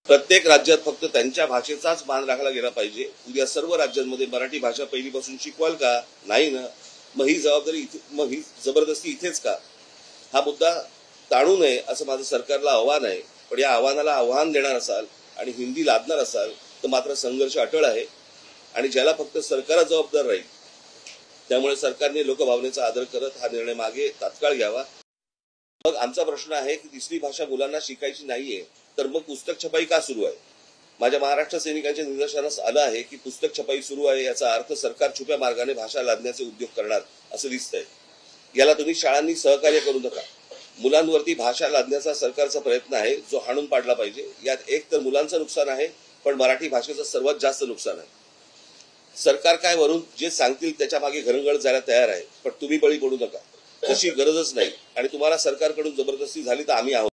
प्रत्येक राज्यात फक्त त्यांच्या भाषेचाच मान राखला गेला पाहिजे। उद्या सर्व राज्यांमध्ये मराठी भाषा पहिलीपासून शिकवाल का? नाही ना। मग ही जबाबदारी मग ही जबरदस्ती इथेच का? हा मुद्दा टाळू नये असं माझं सरकारला आव्हान आहे। पण या आव्हानाला आव्हान देणार असाल आणि हिंदी लादणार असाल तर मात्र संघर्ष अटळ आहे आणि ज्याला फक्त सरकारच जबाबदार राहील। त्यामुळे सरकारने लोकभावनेचा आदर करत हा निर्णय मागे तात्काळ घ्यावा। मग आमचा प्रश्न आहे की तिसरी भाषा मुलांना शिकायची नाहीये तर मग पुस्तक छपाई का सुरू आहे? माझ्या महाराष्ट्र सैनिकांच्या निदर्शनास आलं आहे की पुस्तक छपाई सुरू आहे याचा अर्थ सरकार छुप्या मार्गाने भाषा लादण्याचे उद्योग करणार असं दिसतंय। याला तुम्ही शाळांनी सहकार्य करू नका। मुलांवरती भाषा लादण्याचा सरकारचा प्रयत्न आहे जो हाणून पाडला पाहिजे। यात एक तर मुलांचं नुकसान आहे पण मराठी भाषेचं सर्वात जास्त नुकसान आहे। सरकार काय वरून जे सांगतील त्याच्या मागे घरंगळ जायला तयार आहे पण तुम्ही बळी पडू नका। तशी गरजच नाही आणि तुम्हाला सरकारकडून जबरदस्ती झाली तर आम्ही आहोत।